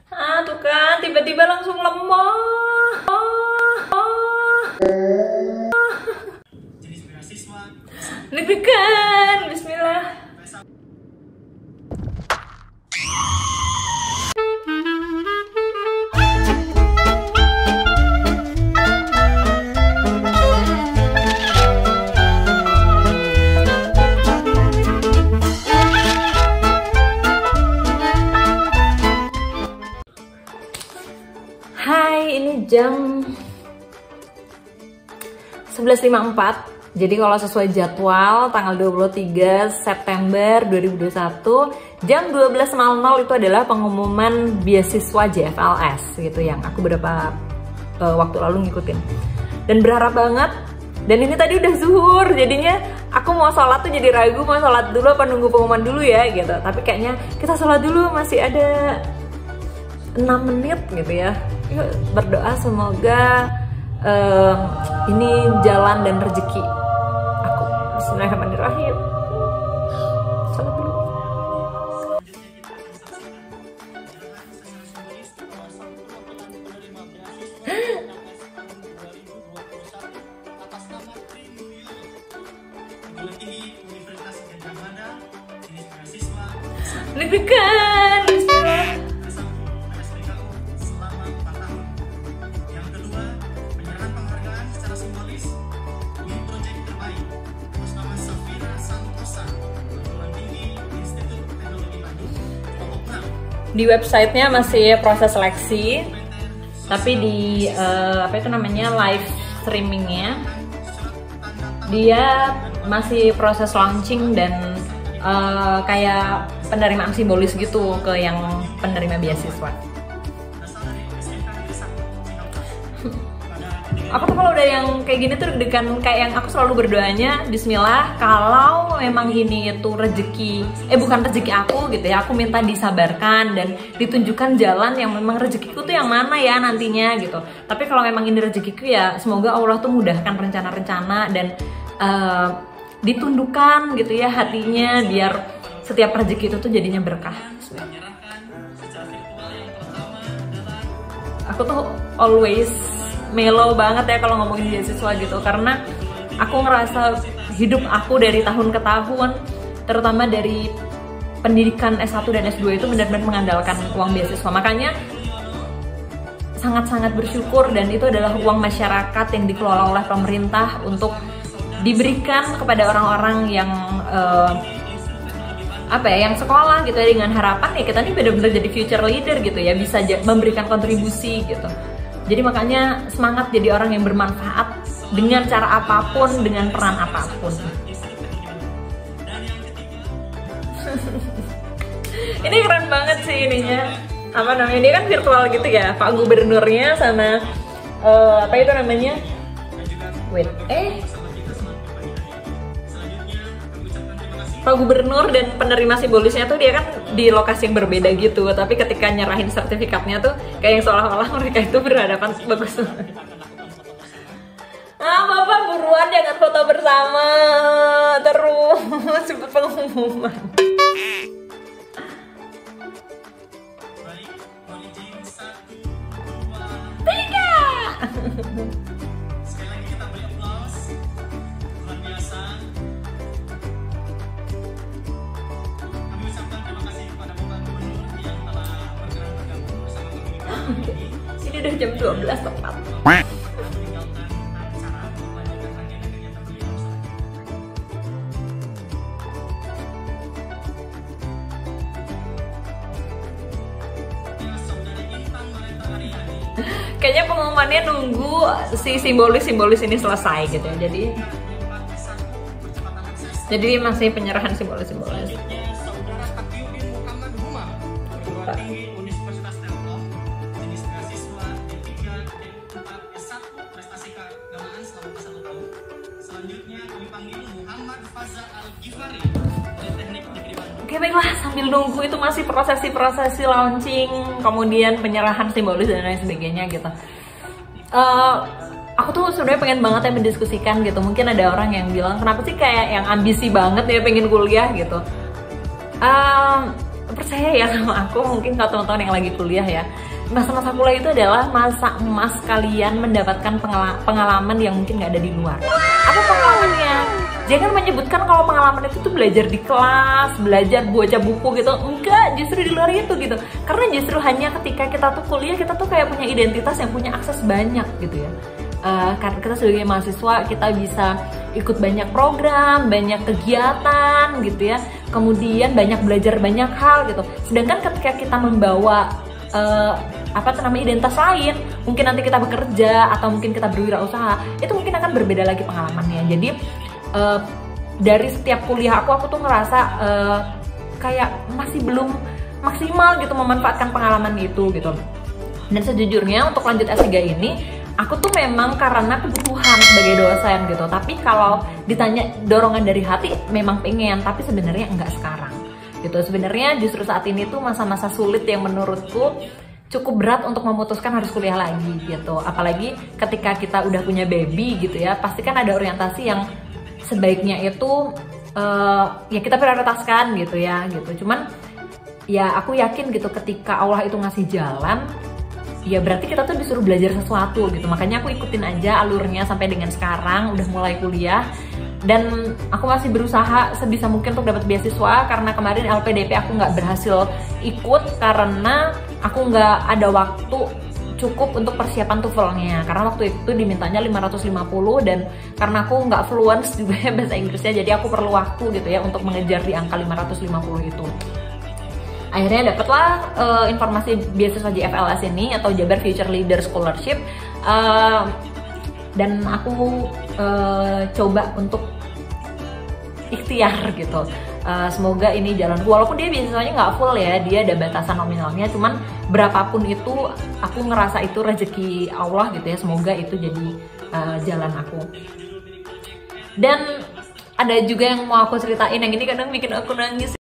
Ah, tuh kan, tiba-tiba langsung lemah. Jenis beasiswa. Deg-degan, bismillah. Hai, ini jam 11.54. Jadi kalau sesuai jadwal tanggal 23 September 2021 jam 12.00 itu adalah pengumuman beasiswa JFLS gitu yang aku beberapa waktu lalu ngikutin. Dan berharap banget. Dan ini tadi udah zuhur, jadinya aku mau sholat tuh jadi ragu mau sholat dulu apa nunggu pengumuman dulu ya gitu. Tapi kayaknya kita sholat dulu, masih ada 6 menit gitu ya. Yuk berdoa semoga ini jalan dan rezeki aku. Bismillahirrahmanirrahim. Salat dulu. Deg-degan. Bismillah. Di websitenya masih proses seleksi, tapi di apa itu namanya live streamingnya dia masih proses launching dan kayak penerimaan simbolis gitu ke yang penerima beasiswa. Aku tuh kalau udah yang kayak gini tuh deg-degan, kayak yang aku selalu berdoanya Bismillah kalau memang ini itu rezeki, bukan rezeki aku gitu ya, aku minta disabarkan dan ditunjukkan jalan yang memang rezekiku tuh yang mana ya nantinya gitu. Tapi kalau memang ini rezekiku ya semoga Allah tuh mudahkan rencana-rencana dan ditundukkan gitu ya hatinya biar setiap rezeki itu tuh jadinya berkah. Aku tuh always mellow banget ya kalau ngomongin beasiswa gitu, karena aku ngerasa hidup aku dari tahun ke tahun, terutama dari pendidikan S1 dan S2 itu benar-benar mengandalkan uang beasiswa. Makanya sangat-sangat bersyukur, dan itu adalah uang masyarakat yang dikelola oleh pemerintah untuk diberikan kepada orang-orang yang yang sekolah gitu ya, dengan harapan ya kita ini benar-benar jadi future leader gitu ya, bisa memberikan kontribusi gitu. Jadi makanya semangat jadi orang yang bermanfaat dengan cara apapun, dengan peran apapun. Ini keren banget sih ininya. Apa namanya? Dia kan virtual gitu ya, Pak Gubernurnya sama apa itu namanya? Pak Gubernur dan penerima simbolisnya tuh dia kan di lokasi yang berbeda gitu, tapi ketika nyerahin sertifikatnya tuh kayak yang seolah-olah mereka itu berhadapan. Bagus. Bapak buruan jangan foto bersama terus cepet pengumuman. Tiga. Sekali lagi kita beri aplaus. Luar biasa. Kami ucapkan terima kasih kepada Bapak Gubernur yang telah bergabung bersama kami. Ini udah jam 12 tepat. Kayaknya pengumumannya nunggu si simbolis ini selesai gitu ya. Jadi masih penyerahan simbolis. Saudara Taqiyuddin Muhammad Umar, perguruan tinggi Universitas Telkom, jenis beasiswa D3, D4, S1, prestasi keagamaan selama 1 tahun. Selanjutnya kami panggil Muhammad Faza Al-Ghifari, Politeknik Negeri Bandung. Oke, baiklah, sambil nunggu itu masih prosesi launching, kemudian penyerahan simbolis dan lain sebagainya gitu. Aku tuh sebenarnya pengen banget ya mendiskusikan gitu. Mungkin ada orang yang bilang kenapa sih kayak yang ambisi banget ya pengen kuliah gitu. percaya ya sama aku, mungkin kalau teman-teman yang lagi kuliah ya, masa-masa kuliah itu adalah masa emas kalian mendapatkan pengalaman yang mungkin nggak ada di luar. Apa pengalamannya? Jangan menyebutkan kalau pengalaman itu tuh belajar di kelas, belajar baca buku gitu. Enggak, justru di luar itu gitu. Karena justru hanya ketika kita tuh kuliah, kita tuh kayak punya identitas yang punya akses banyak gitu ya. Karena kita sebagai mahasiswa, kita bisa ikut banyak program, banyak kegiatan gitu ya. Kemudian banyak belajar banyak hal gitu. Sedangkan ketika kita membawa identitas lain, mungkin nanti kita bekerja atau mungkin kita berwirausaha, itu mungkin akan berbeda lagi pengalamannya. Jadi dari setiap kuliah aku tuh ngerasa kayak masih belum maksimal gitu memanfaatkan pengalaman itu gitu. Dan sejujurnya untuk lanjut S3 ini, aku tuh memang karena kebutuhan sebagai dosen gitu. Tapi kalau ditanya dorongan dari hati, memang pengen, tapi sebenarnya enggak sekarang gitu. Sebenarnya justru saat ini tuh masa-masa sulit yang menurutku cukup berat untuk memutuskan harus kuliah lagi gitu. Apalagi ketika kita udah punya baby gitu ya, pasti kan ada orientasi yang sebaiknya itu ya kita prioritaskan gitu ya gitu. Cuman ya aku yakin gitu ketika Allah itu ngasih jalan, ya berarti kita tuh disuruh belajar sesuatu gitu. Makanya aku ikutin aja alurnya sampai dengan sekarang udah mulai kuliah. Dan aku masih berusaha sebisa mungkin untuk dapat beasiswa, karena kemarin LPDP aku nggak berhasil ikut karena aku nggak ada waktu cukup untuk persiapan TOEFL-nya, karena waktu itu dimintanya 550 dan karena aku nggak fluent juga bahasa Inggrisnya, jadi aku perlu waktu gitu ya untuk mengejar di angka 550 itu. Akhirnya dapatlah informasi beasiswa JFLS ini atau Jabar Future Leader Scholarship, dan aku coba untuk ikhtiar gitu. Semoga ini jalan, walaupun dia beasiswanya nggak full ya, dia ada batasan nominalnya, cuman berapapun itu aku ngerasa itu rezeki Allah gitu ya. Semoga itu jadi jalan aku. Dan ada juga yang mau aku ceritain, yang ini kadang bikin aku nangis.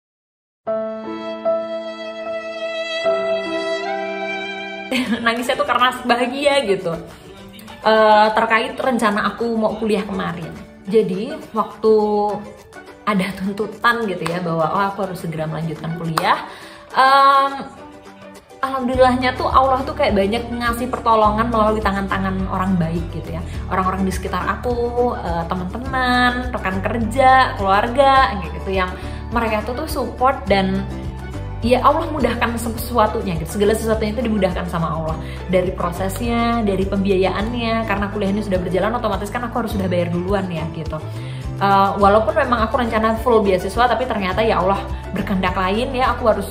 Nangisnya tuh karena bahagia gitu, terkait rencana aku mau kuliah kemarin. Jadi waktu ada tuntutan gitu ya bahwa aku harus segera melanjutkan kuliah, alhamdulillahnya tuh Allah tuh kayak banyak ngasih pertolongan melalui tangan-tangan orang baik gitu ya. Orang-orang di sekitar aku, teman-teman, rekan kerja, keluarga gitu, yang mereka tuh support dan ya Allah mudahkan sesuatunya gitu. Segala sesuatunya itu dimudahkan sama Allah. Dari prosesnya, dari pembiayaannya, karena kuliah ini sudah berjalan, otomatis kan aku harus sudah bayar duluan ya gitu. Walaupun memang aku rencana full beasiswa, tapi ternyata ya Allah berkehendak lain ya, aku harus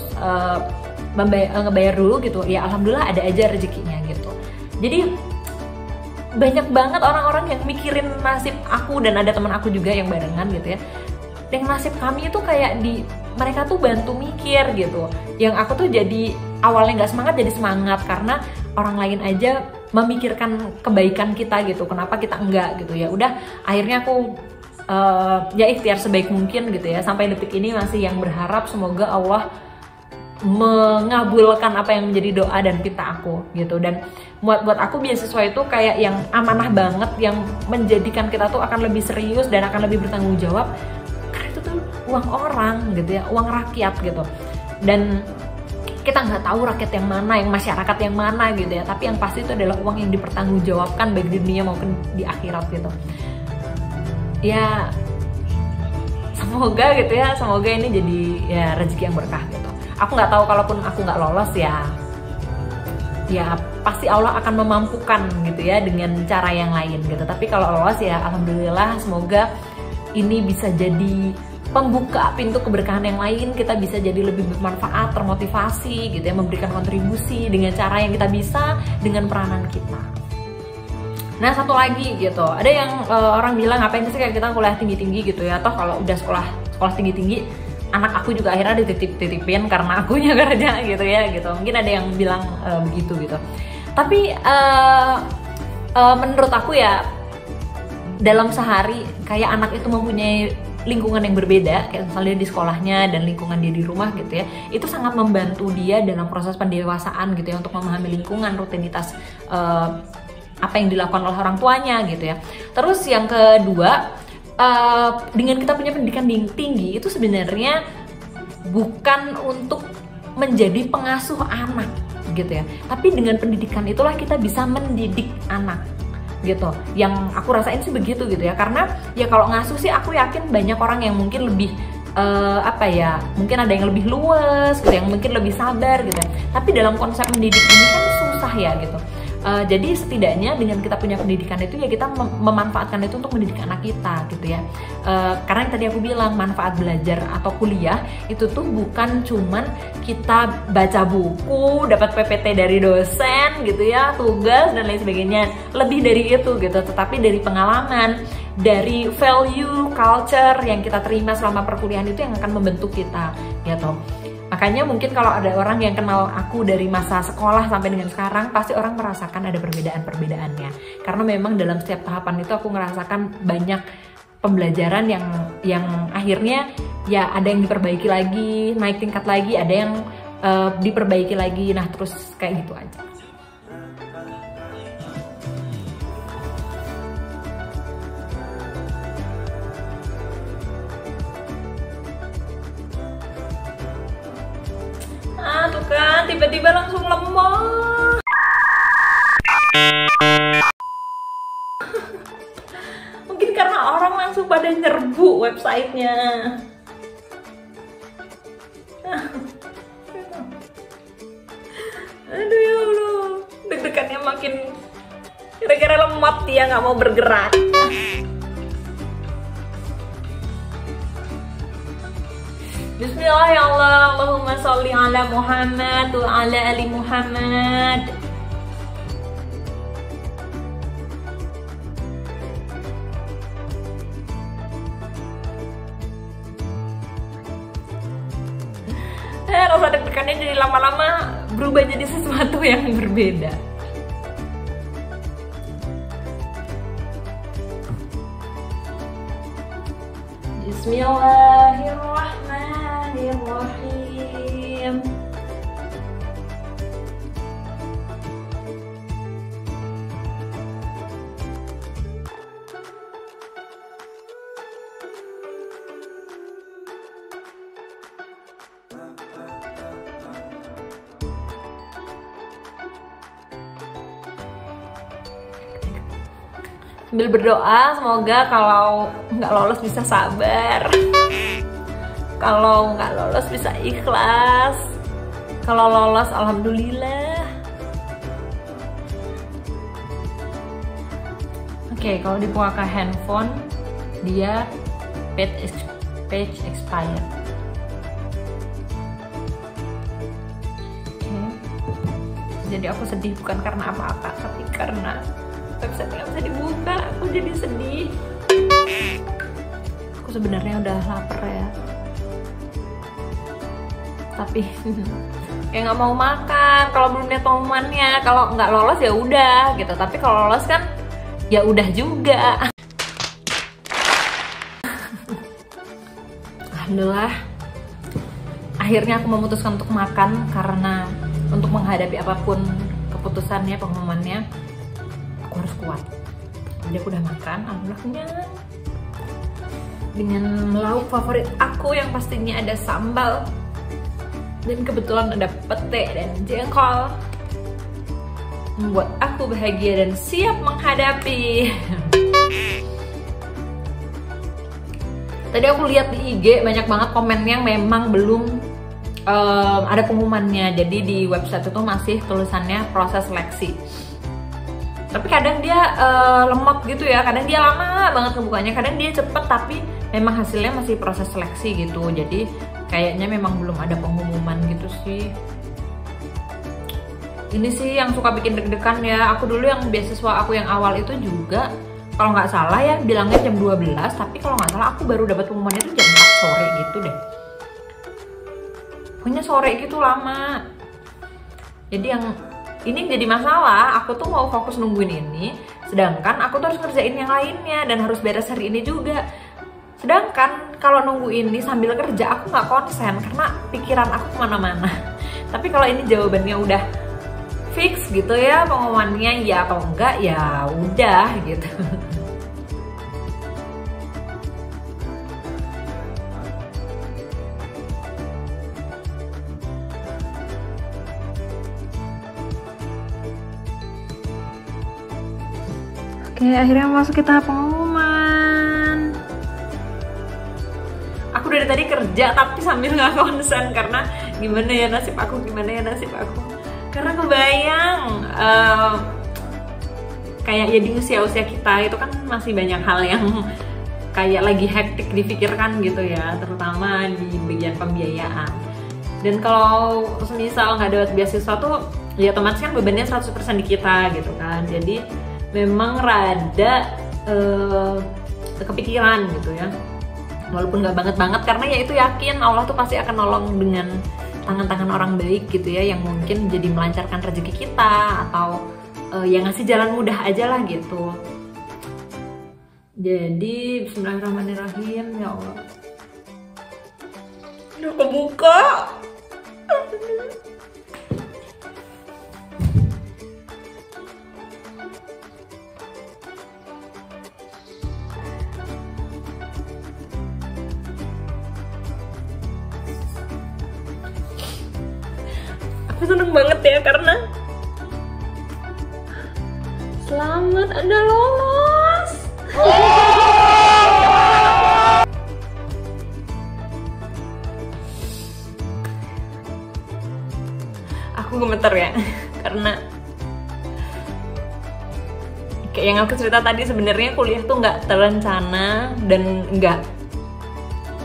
ngebayar dulu gitu. Ya alhamdulillah ada aja rezekinya gitu. Jadi banyak banget orang-orang yang mikirin nasib aku, dan ada teman aku juga yang barengan gitu ya. Dan nasib kami itu kayak mereka tuh bantu mikir gitu. Yang aku tuh jadi awalnya nggak semangat jadi semangat, karena orang lain aja memikirkan kebaikan kita gitu. Kenapa kita enggak gitu ya? Udah akhirnya aku ya ikhtiar sebaik mungkin gitu ya. Sampai detik ini masih yang berharap semoga Allah mengabulkan apa yang menjadi doa dan pinta aku gitu. Dan buat aku beasiswa itu kayak yang amanah banget, yang menjadikan kita tuh akan lebih serius dan akan lebih bertanggung jawab, karena itu tuh uang orang gitu ya, uang rakyat gitu. Dan kita nggak tahu rakyat yang mana, yang masyarakat yang mana gitu ya, tapi yang pasti itu adalah uang yang dipertanggungjawabkan baik di dunia maupun di akhirat gitu. Ya semoga gitu ya, semoga ini jadi ya rezeki yang berkah gitu. Aku nggak tahu, kalaupun aku nggak lolos ya pasti Allah akan memampukan gitu ya dengan cara yang lain gitu. Tapi kalau lolos ya alhamdulillah, semoga ini bisa jadi pembuka pintu keberkahan yang lain. Kita bisa jadi lebih bermanfaat, termotivasi gitu ya, memberikan kontribusi dengan cara yang kita bisa, dengan peranan kita. Nah satu lagi gitu, ada yang orang bilang ngapain sih kayak kita kuliah tinggi-tinggi gitu ya, toh kalau udah sekolah tinggi-tinggi anak aku juga akhirnya dititipin karena akunya kerja gitu ya gitu. Mungkin ada yang bilang begitu gitu. Tapi menurut aku ya, dalam sehari kayak anak itu mempunyai lingkungan yang berbeda, kayak misalnya di sekolahnya dan lingkungan dia di rumah gitu ya, itu sangat membantu dia dalam proses pendewasaan gitu ya, untuk memahami lingkungan, rutinitas apa yang dilakukan oleh orang tuanya gitu ya. Terus yang kedua, dengan kita punya pendidikan tinggi itu sebenarnya bukan untuk menjadi pengasuh anak gitu ya. Tapi dengan pendidikan itulah kita bisa mendidik anak gitu. Yang aku rasain sih begitu gitu ya. Karena ya kalau ngasuh sih aku yakin banyak orang yang mungkin lebih mungkin ada yang lebih luas gitu, yang mungkin lebih sabar gitu ya. Tapi dalam konsep mendidik ini kan susah ya gitu. Jadi setidaknya dengan kita punya pendidikan itu ya kita memanfaatkan itu untuk mendidik anak kita gitu ya. Karena yang tadi aku bilang manfaat belajar atau kuliah itu tuh bukan cuman kita baca buku, dapat PPT dari dosen gitu ya, tugas dan lain sebagainya. Lebih dari itu gitu, tetapi dari pengalaman, dari value, culture yang kita terima selama perkuliahan itu yang akan membentuk kita gitu. Makanya mungkin kalau ada orang yang kenal aku dari masa sekolah sampai dengan sekarang, pasti orang merasakan ada perbedaan-perbedaannya. Karena memang dalam setiap tahapan itu aku merasakan banyak pembelajaran yang akhirnya ya ada yang diperbaiki lagi, naik tingkat lagi, ada yang diperbaiki lagi. Nah terus kayak gitu aja. Tuh kan, tiba-tiba langsung lemah. Mungkin karena orang langsung pada nyerbu websitenya. Aduh ya Allah, deg-degannya makin kira-kira lemot, dia nggak mau bergerak. Bismillah ya Allah, Allahumma sholli ala Muhammad wa ala ali Muhammad. Rasa deg-degannya jadi lama-lama berubah jadi sesuatu yang berbeda. Bismillahirrahmanirrahim. Sambil berdoa semoga kalau nggak lolos bisa sabar, kalau nggak lolos bisa ikhlas, kalau lolos alhamdulillah. Oke, kalau dibuka ke handphone dia page expired. Jadi aku sedih bukan karena apa-apa, tapi karena website nggak bisa dibuka. Aku jadi sedih. Aku sebenarnya udah lapar ya, tapi ya nggak mau makan kalau belum lihat pengumumannya. Kalau nggak lolos ya udah gitu, tapi kalau lolos kan ya udah juga. Alhamdulillah akhirnya aku memutuskan untuk makan, karena untuk menghadapi apapun keputusannya, pengumumannya, aku harus kuat. Jadi aku udah makan, alhamdulillah kenyang. Dengan lauk favorit aku yang pastinya ada sambal, dan kebetulan ada pete dan jengkol, membuat aku bahagia dan siap menghadapi. Tadi aku lihat di IG banyak banget komen yang memang belum ada pengumumannya. Jadi di website itu masih tulisannya proses seleksi. Tapi kadang dia lemot gitu ya, kadang dia lama banget ngebukanya, kadang dia cepet tapi memang hasilnya masih proses seleksi gitu. Jadi kayaknya memang belum ada pengumuman gitu sih. Ini sih yang suka bikin deg-degan ya. Aku dulu yang beasiswa aku yang awal itu juga, kalau nggak salah ya bilangnya jam 12, tapi kalau nggak salah aku baru dapat pengumumannya itu jam 4 sore gitu deh. Pokoknya sore gitu lama. Jadi yang ini jadi masalah, aku tuh mau fokus nungguin ini, sedangkan aku tuh harus ngerjain yang lainnya dan harus beres hari ini juga. Sedangkan kalau nunggu ini sambil kerja aku nggak konsen karena pikiran aku kemana-mana. Tapi kalau ini jawabannya udah fix gitu ya, pengumumannya ya atau enggak, ya udah gitu. Oke, akhirnya masuk ke tahap pengumuman. Aku dari tadi kerja tapi sambil nggak konsen karena gimana ya nasib aku. Karena kebayang kayak ya di usia-usia kita itu kan masih banyak hal yang kayak lagi hektik dipikirkan gitu ya, terutama di bagian pembiayaan. Dan kalau misal nggak dapat beasiswa tuh ya otomatis kan bebannya 100% di kita gitu kan. Jadi memang rada kepikiran gitu ya, walaupun nggak banget karena ya itu yakin Allah tuh pasti akan nolong dengan tangan-tangan orang baik gitu ya, yang mungkin jadi melancarkan rezeki kita atau yang ngasih jalan mudah aja lah gitu. Jadi bismillahirrahmanirrahim, ya Allah. Udah kebuka. Aku seneng banget ya karena selamat Anda lolos. Aku gemeter ya karena kayak yang aku cerita tadi, sebenarnya kuliah tuh nggak terencana dan nggak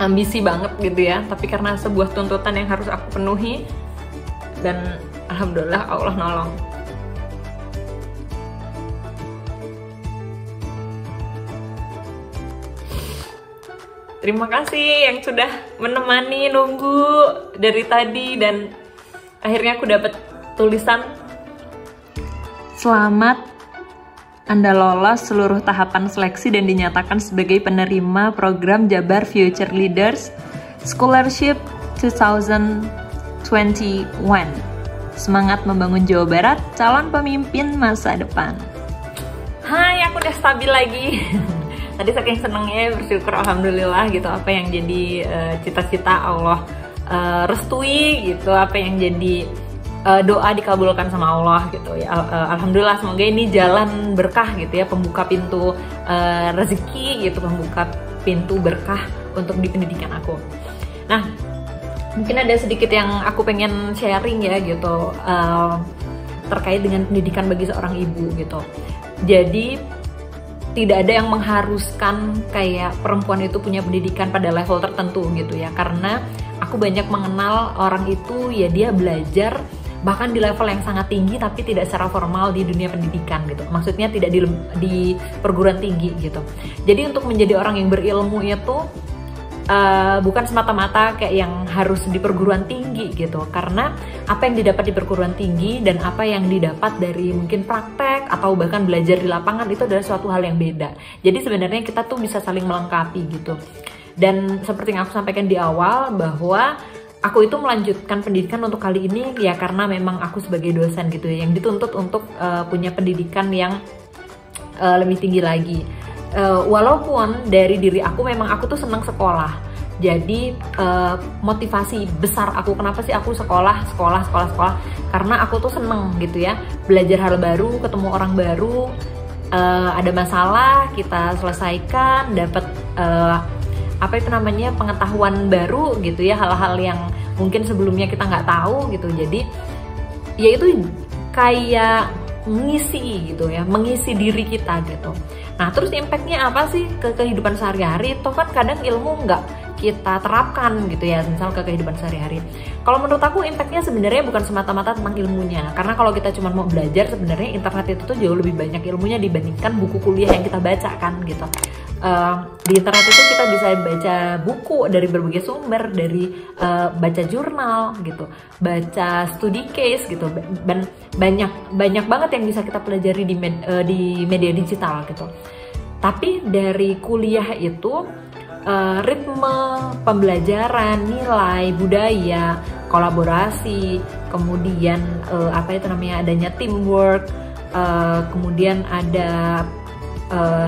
ambisi banget gitu ya, tapi karena sebuah tuntutan yang harus aku penuhi dan alhamdulillah Allah nolong. Terima kasih yang sudah menemani nunggu dari tadi, dan akhirnya aku dapat tulisan selamat Anda lolos seluruh tahapan seleksi dan dinyatakan sebagai penerima program Jabar Future Leaders Scholarship 2021. Semangat membangun Jawa Barat, calon pemimpin masa depan. Hai, aku udah stabil lagi. Tadi saking senengnya bersyukur alhamdulillah gitu, apa yang jadi cita-cita Allah restui gitu, apa yang jadi doa dikabulkan sama Allah gitu ya. Alhamdulillah, semoga ini jalan berkah gitu ya, pembuka pintu rezeki gitu, pembuka pintu berkah untuk di pendidikan aku. Nah, mungkin ada sedikit yang aku pengen sharing ya gitu, terkait dengan pendidikan bagi seorang ibu gitu. Jadi tidak ada yang mengharuskan kayak perempuan itu punya pendidikan pada level tertentu gitu ya, karena aku banyak mengenal orang itu ya dia belajar bahkan di level yang sangat tinggi tapi tidak secara formal di dunia pendidikan gitu, maksudnya tidak di perguruan tinggi gitu. Jadi untuk menjadi orang yang berilmu itu bukan semata-mata kayak yang harus di perguruan tinggi gitu, karena apa yang didapat di perguruan tinggi dan apa yang didapat dari mungkin praktek atau bahkan belajar di lapangan itu adalah suatu hal yang beda. Jadi sebenarnya kita tuh bisa saling melengkapi gitu. Dan seperti yang aku sampaikan di awal bahwa aku itu melanjutkan pendidikan untuk kali ini ya karena memang aku sebagai dosen gitu ya, yang dituntut untuk punya pendidikan yang lebih tinggi lagi. Walaupun dari diri aku memang aku tuh senang sekolah, jadi motivasi besar aku kenapa sih aku sekolah karena aku tuh seneng gitu ya, belajar hal baru, ketemu orang baru, ada masalah kita selesaikan, dapat apa itu namanya pengetahuan baru gitu ya, hal-hal yang mungkin sebelumnya kita nggak tahu gitu. Jadi ya itu kayak mengisi gitu ya, mengisi diri kita gitu. Nah terus impactnya apa sih ke kehidupan sehari-hari? Toh kan kadang ilmu nggak kita terapkan gitu ya, misal ke kehidupan sehari-hari. Kalau menurut aku impactnya sebenarnya bukan semata-mata tentang ilmunya, karena kalau kita cuma mau belajar sebenarnya internet itu tuh jauh lebih banyak ilmunya dibandingkan buku kuliah yang kita baca kan gitu. Di internet itu kita bisa baca buku dari berbagai sumber, dari baca jurnal gitu, baca studi case gitu, dan banyak banget yang bisa kita pelajari di media digital gitu. Tapi dari kuliah itu ritme pembelajaran, nilai, budaya, kolaborasi, kemudian apa itu namanya, adanya teamwork, kemudian ada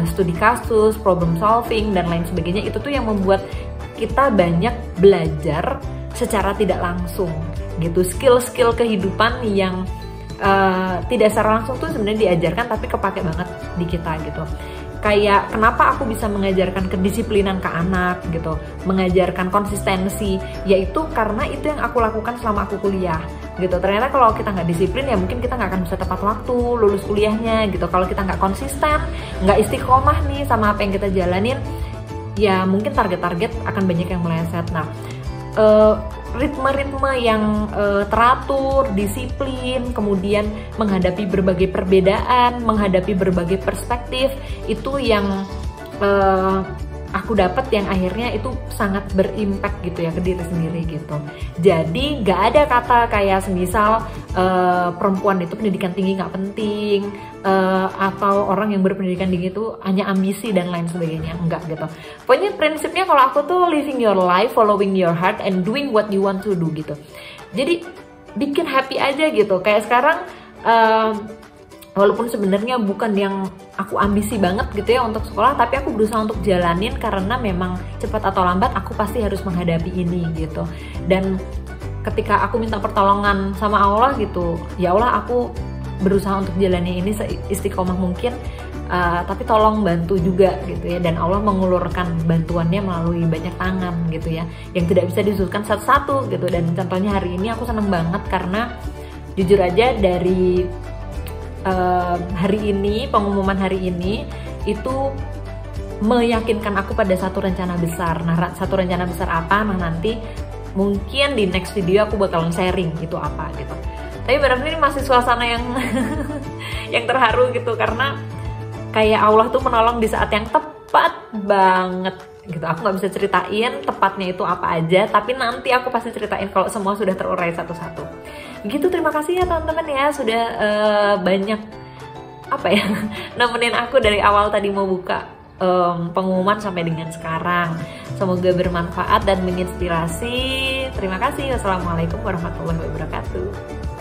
studi kasus, problem solving dan lain sebagainya, itu tuh yang membuat kita banyak belajar secara tidak langsung gitu, skill-skill kehidupan yang tidak secara langsung tuh sebenarnya diajarkan, tapi kepake banget di kita gitu. Kayak kenapa aku bisa mengajarkan kedisiplinan ke anak gitu, mengajarkan konsistensi, yaitu karena itu yang aku lakukan selama aku kuliah gitu. Ternyata kalau kita nggak disiplin ya mungkin kita nggak akan bisa tepat waktu lulus kuliahnya gitu. Kalau kita nggak konsisten, nggak istiqomah nih sama apa yang kita jalanin, ya mungkin target-target akan banyak yang meleset. Nah, ritme-ritme yang teratur, disiplin, kemudian menghadapi berbagai perbedaan, menghadapi berbagai perspektif, itu yang aku dapat yang akhirnya itu sangat berimpact gitu ya ke diri sendiri gitu. Jadi gak ada kata kayak semisal perempuan itu pendidikan tinggi gak penting, atau orang yang berpendidikan tinggi itu hanya ambisi dan lain sebagainya, enggak gitu. Pokoknya prinsipnya kalau aku tuh living your life, following your heart, and doing what you want to do gitu. Jadi bikin happy aja gitu. Kayak sekarang walaupun sebenarnya bukan yang aku ambisi banget gitu ya untuk sekolah, tapi aku berusaha untuk jalanin karena memang cepat atau lambat aku pasti harus menghadapi ini gitu. Dan ketika aku minta pertolongan sama Allah gitu, ya Allah aku berusaha untuk jalani ini seistiqomah mungkin, tapi tolong bantu juga gitu ya. Dan Allah mengulurkan bantuannya melalui banyak tangan gitu ya, yang tidak bisa disebutkan satu-satu gitu. Dan contohnya hari ini aku seneng banget karena jujur aja dari hari ini, pengumuman hari ini itu meyakinkan aku pada satu rencana besar. Nah, satu rencana besar apa? Nah, nanti mungkin di next video aku bakalan sharing itu apa gitu. Tapi barangkali ini masih suasana yang yang terharu gitu, karena kayak Allah tuh menolong di saat yang tepat banget gitu. Aku nggak bisa ceritain tepatnya itu apa aja, tapi nanti aku pasti ceritain kalau semua sudah terurai satu-satu. Gitu, terima kasih ya teman-teman ya sudah banyak apa ya nemenin aku dari awal tadi mau buka pengumuman sampai dengan sekarang. Semoga bermanfaat dan menginspirasi. Terima kasih. Wassalamualaikum warahmatullahi wabarakatuh.